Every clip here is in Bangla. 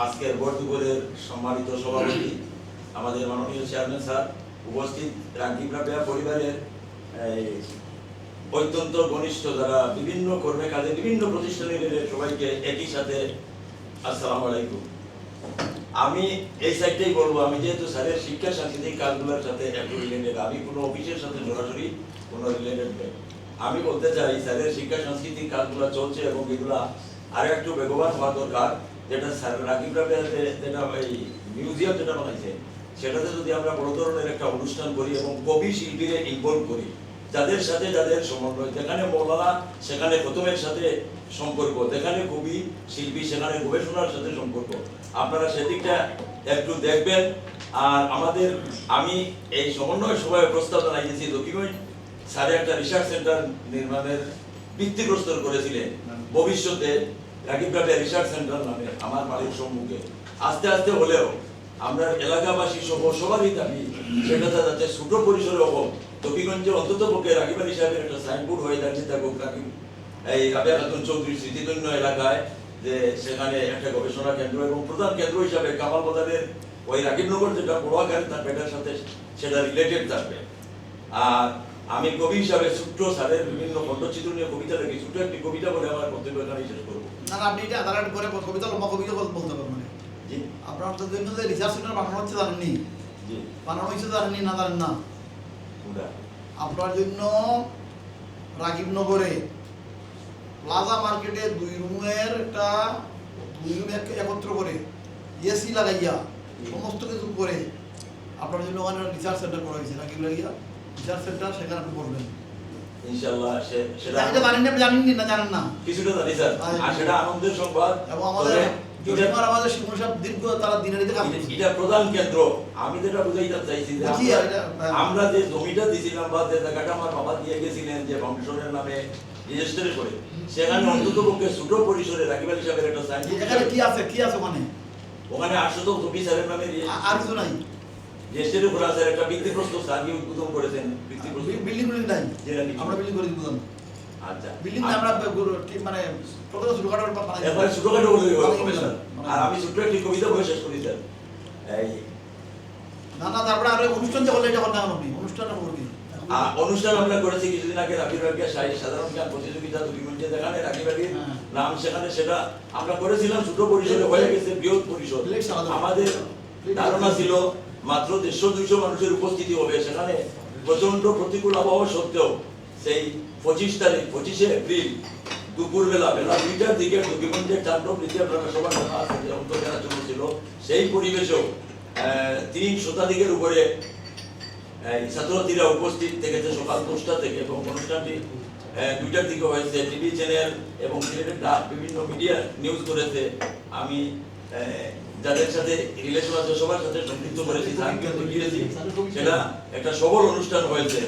আজকের বর্তমানের সম্মানিত সভাপতি আমাদের মাননীয় চেয়ারম্যান স্যার, উপস্থিত রাকিব রাবেয়া পরিবারের অত্যন্ত ঘনিষ্ঠ যারা বিভিন্ন কর্মে কাজে বিভিন্ন প্রতিষ্ঠানের সবাইকে একই সাথে আসসালামু আলাইকুম। আমি এই সাইডটাই বলবো, আমি যেহেতু স্যারের শিক্ষা সাংস্কৃতিক কাজগুলোর সাথে একটু রিলেটেড, আমি কোনো অফিসের সাথে সরাসরি কোনো রিলেটেড নেই। আমি বলতে চাই স্যারের শিক্ষা সাংস্কৃতিক কাজগুলো চলছে এবং এগুলা আরো একটু বেগবান হওয়া দরকার। যেটা স্যার রাকিব রাবেয়া যেটা এই মিউজিয়াম যেটা বানাইছে, সেটাতে যদি আমরা বড় ধরনের একটা অনুষ্ঠান করি এবং কবি শিল্পীরা ইনভলভ করি, যাদের সাথে যাদের সমন্বয়, যেখানে মৌলানা সেখানে খতমের সাথে সম্পর্ক, যেখানে কবি শিল্পী সেখানে গবেষণার সাথে সম্পর্ক, আপনারা সেদিকটা একটু দেখবেন। আর আমি এই সমন্বয় সভায় প্রস্তাব জানাইছি, দক্ষিণগঞ্জ স্যারে একটা রিসার্চ সেন্টার নির্মাণের ভিত্তি প্রস্তর করেছিলেন। ভবিষ্যতে রাকিব রাবেয়া রিসার্চ সেন্টার নামে আমার বাড়ির সম্মুখে আস্তে আস্তে হলেও আমরা এলাকাবাসী সহ সবারই দাবি সেটাতে যাতে ছোট পরিসরে হোক, দক্ষিণগঞ্জে অন্তত পক্ষে রাকিব আলী সাহেবের একটা সাইনবোর্ড হয়ে দাঁড়িয়ে থাকুক রাকিব এই রাবেয়া খাতুন চৌধুরীর স্মৃতিধন্য এলাকায়, যে সেখানে একটা গবেষণা কেন্দ্র এবং প্রধান কেন্দ্র হিসাবে কামাল বাজারের ওই রাকিবনগর যেটা বড় আকারে থাকবে এটার সাথে সেটা রিলেটেড থাকবে। আর আমি কবি হিসাবে ছোট্ট স্যারের বিভিন্ন খণ্ডচিত্র নিয়ে কবিতা লিখি, ছোট্ট একটি কবিতা বলে আমার বক্তব্য এখানে শেষ করবো। না আপনি এটা আধার করে কবিতা লম্বা কবিতা বলতে পারবেন। জি, আপনার জন্য যে রিসার্চ সেন্টার বানানো হচ্ছে জানেননি? জি, বানানো হয়েছে জানেননি না জানেন না? আপনার জন্য রাকিবনগরে প্লাজা মার্কেটে 2 রুমের একটা 2 রুম একত্র করে এসি লাগাইয়া সমস্ত কিছু করে আপনার জন্য ওখানে রিসার্চ সেন্টার করা হয়েছে। রাকিব লাগিয়া রিসার্চ সেন্টার, সেখানে আপনি করবেন ইনশাআল্লাহ। সেটা জানেননি না জানেন না? কিছুটা জানি স্যার, আর সেটা আনন্দের সংবাদ। এবং আমাদের শিমুল সাহেব দীর্ঘ তারা দিনের এটা প্রধান কেন্দ্র। আমি যেটা বুঝাইতে চাইছি যে আমরা যে জমিটা দিছিলাম বা যে জায়গাটা আমার বাবা দিয়ে গেছিলেন যে বংশনের নামে রেজিস্ট্রি করে, সেখানে অন্তত পক্ষে ছোট পরিসরে রাকিব আলী সাহেবের একটা সাইন। এখানে কি আছে ওখানে 800 জমি স্যারের নামে আর কিছু নাই। রেজিস্ট্রি করা স্যার একটা ভিত্তিপ্রস্তর স্যার উদ্বোধন করেছেন। বিল্ডিং নাই, আমরা বিল্ডিং করে দিব। আচ্ছা, বিল্ডিং আমরা মানে প্রথমে ছোটখাটো বানাই, এবারে ছোটখাটো বলে হবে স্যার। আর আমি ছোট একটি কবিতা বলে শেষ করি স্যার। এই না তারপরে আর অনুষ্ঠান যে হলো এটা করতে হবে। আপনি অনুষ্ঠানটা করবেন। অনুষ্ঠান আমরা করেছি কিছুদিন আগে রাকিব রাবেয়া সাধারণ জ্ঞান প্রতিযোগিতা দক্ষিণগঞ্জে, যেখানে রাকিব আলীর নাম সেখানে সেটা আমরা করেছিলাম ছোট পরিসরে, হয়ে গেছে বৃহৎ পরিসর। আমাদের ধারণা ছিল মাত্র 150-200 মানুষের উপস্থিতি হবে সেখানে। প্রচন্ড প্রতিকূল আবহাওয়া সত্ত্বেও সেই 25 এপ্রিল দুপুরবেলা বেলা 2টার দিকে দক্ষিণগঞ্জের চান্দ্রপ নীতি আপনারা সবার জানা আছে যে অন্তর্জানা চলছিল। সেই পরিবেশেও 3 শতাধিকের উপরে ছাত্রছাত্রীরা উপস্থিত থেকেছে সকাল 10টা থেকে, এবং অনুষ্ঠানটি 2টার দিকে হয়েছে। টিভি চ্যানেল এবং বিভিন্ন মিডিয়া নিউজ করেছে। আমি যাদের সাথে রিলেশন আছে সবার সাথে সম্পৃক্ত করেছি, সেটা একটা সবল অনুষ্ঠান হয়েছে।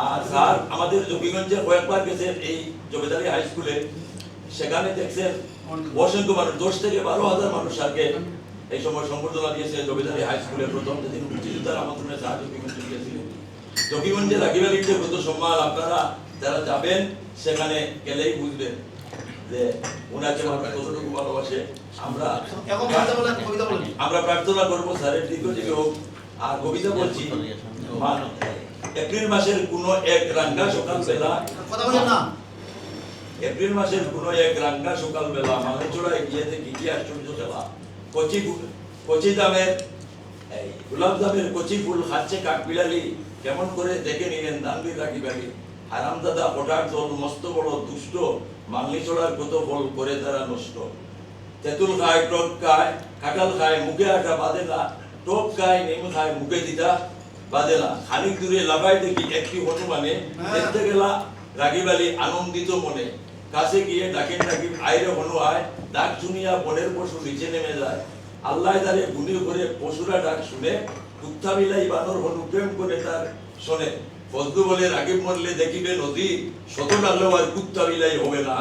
আর স্যার আমাদের জকিগঞ্জে কয়েকবার গেছে এই জবেদারি হাই স্কুলে, সেখানে দেখছেন অসংখ্য মানুষ, 10 থেকে 12,000 মানুষ স্যারকে এই সময় সম্বর্ধনা দিয়েছে জবেদারি হাই স্কুলে। প্রথম যেদিন মুক্তিযোদ্ধার আমন্ত্রণে স্যার জকিগঞ্জে গিয়েছিলেন। জকিগঞ্জে রাকিব আলীর যে কত সম্মান, আপনারা যারা যাবেন সেখানে গেলেই বুঝবেন যে ওনাকে আমরা কতটুকু ভালোবাসে। আমরা প্রার্থনা করবো স্যারের দীর্ঘজীবী হোক। আর কবিতা বলছি, এপ্রিল মাসের কোন এক রাঙ্গা সকাল বেলা, এপ্রিল মাসের কোন এক রাঙ্গা সকাল বেলা মালচড়ায় গিয়ে দেখি কি আশ্চর্য খেলা। কচি দামের গোলাপ দামের কচি ফুল খাচ্ছে কাঠবিলালি, কেমন করে দেখে নিলেন দানবীর রাকিব আলী। হারামদাদা হঠাৎ দল মস্ত বড় দুষ্ট, মাংলি চড়ার কত বল করে তারা নষ্ট। তেঁতুল খায়, টক খায়, কাঁঠাল খায়, মুখে আটা বাঁধে না। টক খায়, নেমু খায়, মুখে দিতা বাঁধে না। খানিক দূরে লাগাই দেখি একটি হনুমানে, দেখতে গেলা রাকিব আলী আনন্দিত মনে। কাছে গিয়ে ডাকেন রাকিব, আইরে হনু আয়। ডাক শুনিয়া বনের পশু নিচে নেমে যায়। আল্লাহ তারে গুলি করে পশুরা ডাক শুনে, কুত্তা বিলাই বানর হনু প্রেম করে তার শোনে। ফজলু বলে রাকিব মরলে দেখিবে নদী, শত ডাকলেও আর কুত্তা বিলাই হবে না।